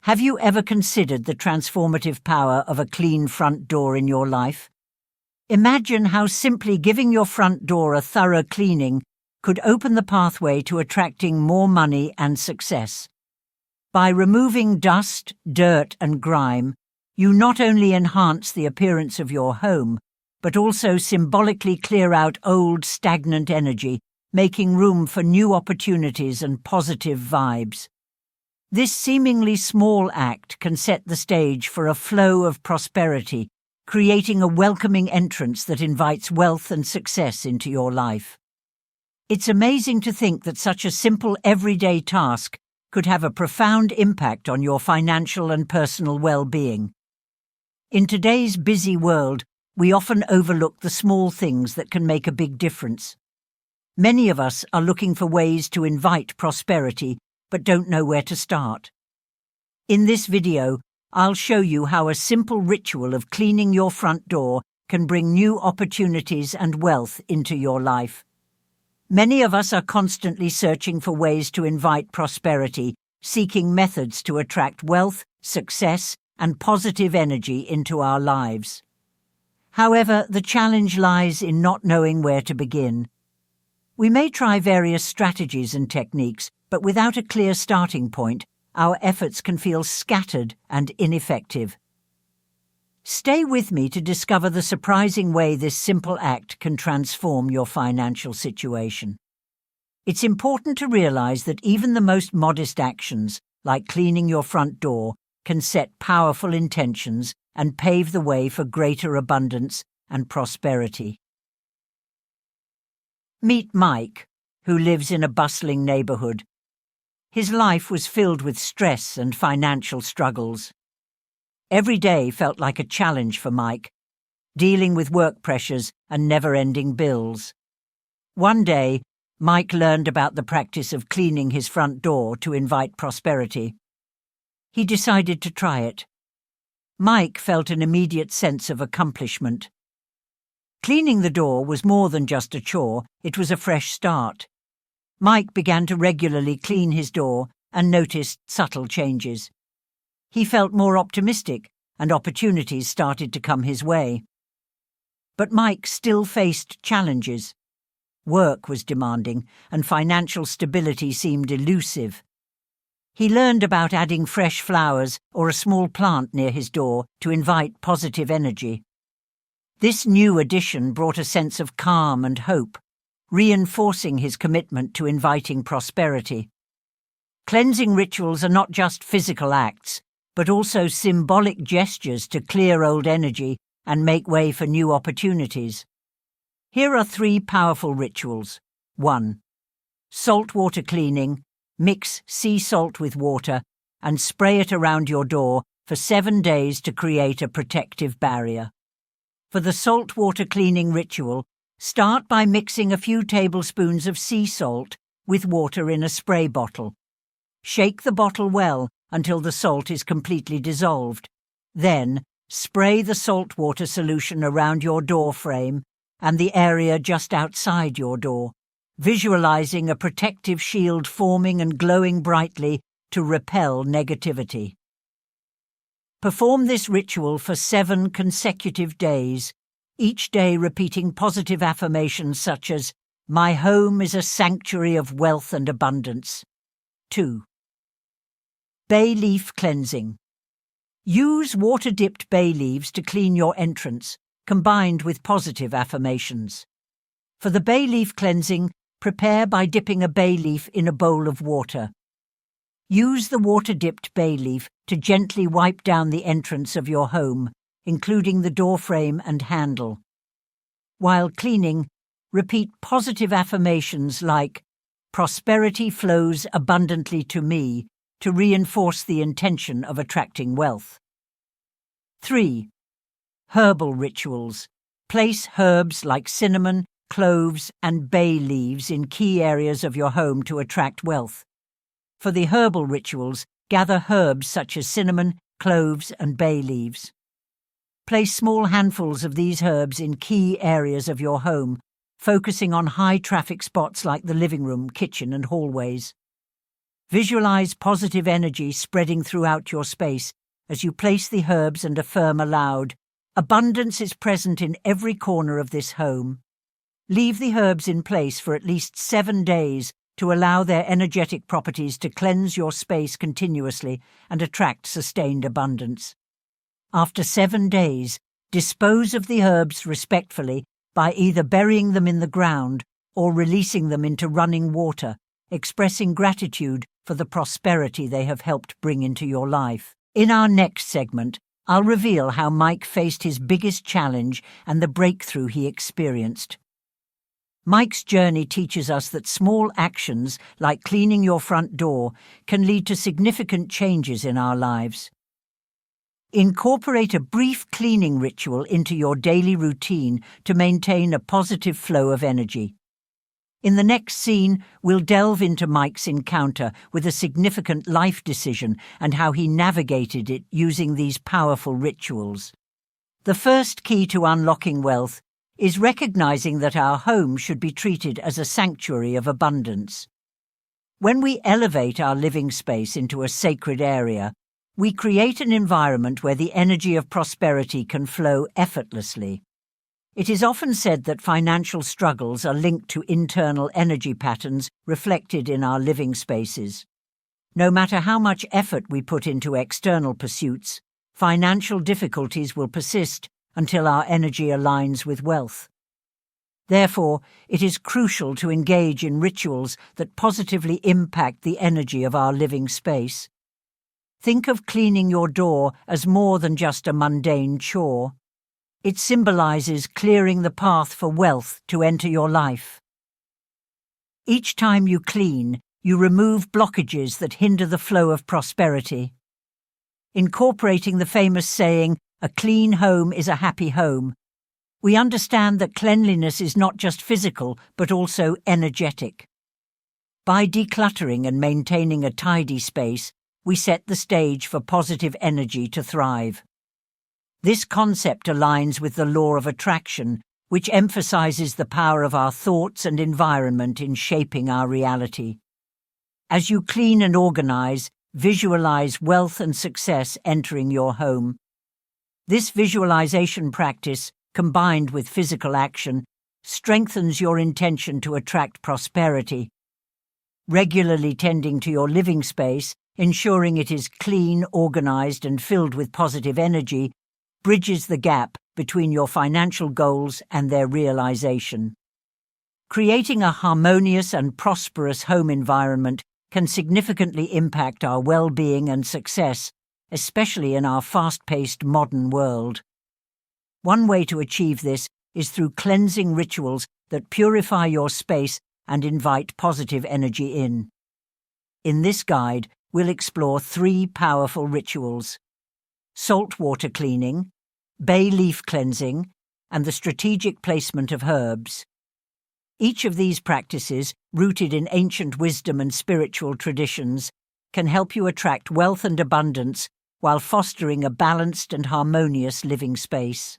Have you ever considered the transformative power of a clean front door in your life? Imagine how simply giving your front door a thorough cleaning could open the pathway to attracting more money and success. By removing dust, dirt, and grime, you not only enhance the appearance of your home, but also symbolically clear out old, stagnant energy, making room for new opportunities and positive vibes. This seemingly small act can set the stage for a flow of prosperity, creating a welcoming entrance that invites wealth and success into your life. It's amazing to think that such a simple everyday task could have a profound impact on your financial and personal well-being. In today's busy world, we often overlook the small things that can make a big difference. Many of us are looking for ways to invite prosperity, but don't know where to start. In this video, I'll show you how a simple ritual of cleaning your front door can bring new opportunities and wealth into your life. Many of us are constantly searching for ways to invite prosperity, seeking methods to attract wealth, success, and positive energy into our lives. However, the challenge lies in not knowing where to begin. We may try various strategies and techniques, but without a clear starting point, our efforts can feel scattered and ineffective. Stay with me to discover the surprising way this simple act can transform your financial situation. It's important to realize that even the most modest actions, like cleaning your front door, can set powerful intentions and pave the way for greater abundance and prosperity. Meet Mike, who lives in a bustling neighborhood. His life was filled with stress and financial struggles. Every day felt like a challenge for Mike, dealing with work pressures and never-ending bills. One day, Mike learned about the practice of cleaning his front door to invite prosperity. He decided to try it. Mike felt an immediate sense of accomplishment. Cleaning the door was more than just a chore, it was a fresh start. Mike began to regularly clean his door and noticed subtle changes. He felt more optimistic, and opportunities started to come his way. But Mike still faced challenges. Work was demanding, and financial stability seemed elusive. He learned about adding fresh flowers or a small plant near his door to invite positive energy. This new addition brought a sense of calm and hope, reinforcing his commitment to inviting prosperity. Cleansing rituals are not just physical acts, but also symbolic gestures to clear old energy and make way for new opportunities. Here are 3 powerful rituals. 1. Saltwater cleaning. Mix sea salt with water and spray it around your door for 7 days to create a protective barrier. For the saltwater cleaning ritual, start by mixing a few tablespoons of sea salt with water in a spray bottle. Shake the bottle well until the salt is completely dissolved. Then, spray the saltwater solution around your door frame and the area just outside your door, visualizing a protective shield forming and glowing brightly to repel negativity. Perform this ritual for 7 consecutive days, each day repeating positive affirmations such as, "My home is a sanctuary of wealth and abundance." 2. Bay leaf cleansing. Use water-dipped bay leaves to clean your entrance, combined with positive affirmations. For the bay leaf cleansing, prepare by dipping a bay leaf in a bowl of water. Use the water-dipped bay leaf to gently wipe down the entrance of your home, including the doorframe and handle. While cleaning, repeat positive affirmations like, "Prosperity flows abundantly to me," to reinforce the intention of attracting wealth. 3. Herbal rituals. Place herbs like cinnamon, cloves, and bay leaves in key areas of your home to attract wealth. For the herbal rituals, gather herbs such as cinnamon, cloves, and bay leaves. Place small handfuls of these herbs in key areas of your home, focusing on high-traffic spots like the living room, kitchen, and hallways. Visualize positive energy spreading throughout your space as you place the herbs and affirm aloud, "Abundance is present in every corner of this home." Leave the herbs in place for at least 7 days to allow their energetic properties to cleanse your space continuously and attract sustained abundance. After 7 days, dispose of the herbs respectfully by either burying them in the ground or releasing them into running water, expressing gratitude for the prosperity they have helped bring into your life. In our next segment, I'll reveal how Mike faced his biggest challenge and the breakthrough he experienced. Mike's journey teaches us that small actions, like cleaning your front door, can lead to significant changes in our lives. Incorporate a brief cleaning ritual into your daily routine to maintain a positive flow of energy. In the next scene, we'll delve into Mike's encounter with a significant life decision and how he navigated it using these powerful rituals. The first key to unlocking wealth is recognizing that our home should be treated as a sanctuary of abundance. When we elevate our living space into a sacred area, we create an environment where the energy of prosperity can flow effortlessly. It is often said that financial struggles are linked to internal energy patterns reflected in our living spaces. No matter how much effort we put into external pursuits, financial difficulties will persist until our energy aligns with wealth. Therefore, it is crucial to engage in rituals that positively impact the energy of our living space. Think of cleaning your door as more than just a mundane chore. It symbolizes clearing the path for wealth to enter your life. Each time you clean, you remove blockages that hinder the flow of prosperity. Incorporating the famous saying, "A clean home is a happy home," we understand that cleanliness is not just physical but also energetic. By decluttering and maintaining a tidy space, we set the stage for positive energy to thrive. This concept aligns with the law of attraction, which emphasizes the power of our thoughts and environment in shaping our reality. As you clean and organize, visualize wealth and success entering your home. This visualization practice, combined with physical action, strengthens your intention to attract prosperity. Regularly tending to your living space, ensuring it is clean, organized, and filled with positive energy, bridges the gap between your financial goals and their realization. Creating a harmonious and prosperous home environment can significantly impact our well-being and success, especially in our fast-paced modern world. One way to achieve this is through cleansing rituals that purify your space and invite positive energy in. In this guide, we'll explore 3 powerful rituals: saltwater cleaning, bay leaf cleansing, and the strategic placement of herbs. Each of these practices, rooted in ancient wisdom and spiritual traditions, can help you attract wealth and abundance while fostering a balanced and harmonious living space.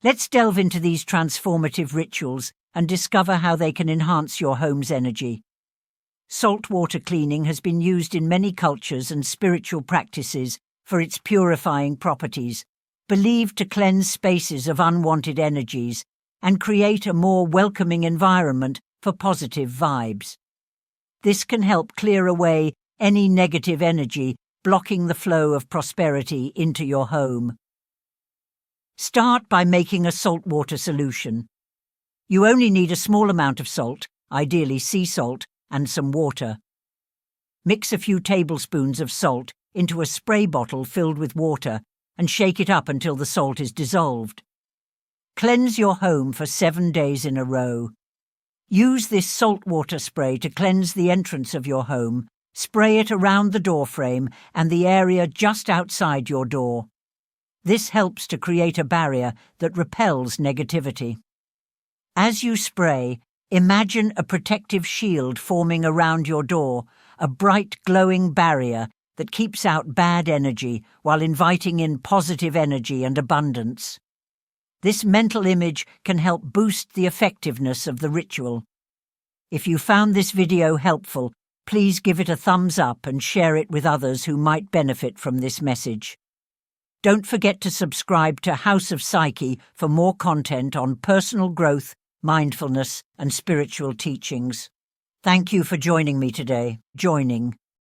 Let's delve into these transformative rituals and discover how they can enhance your home's energy. Saltwater cleaning has been used in many cultures and spiritual practices for its purifying properties, believed to cleanse spaces of unwanted energies and create a more welcoming environment for positive vibes. This can help clear away any negative energy blocking the flow of prosperity into your home. Start by making a saltwater solution. You only need a small amount of salt, ideally sea salt, and some water. Mix a few tablespoons of salt into a spray bottle filled with water and shake it up until the salt is dissolved. Cleanse your home for 7 days in a row. Use this saltwater spray to cleanse the entrance of your home. Spray it around the doorframe and the area just outside your door. This helps to create a barrier that repels negativity. As you spray, imagine a protective shield forming around your door, a bright glowing barrier that keeps out bad energy while inviting in positive energy and abundance. This mental image can help boost the effectiveness of the ritual. If you found this video helpful, please give it a thumbs up and share it with others who might benefit from this message. Don't forget to subscribe to House of Psyche for more content on personal growth, mindfulness, and spiritual teachings. Thank you for joining me today.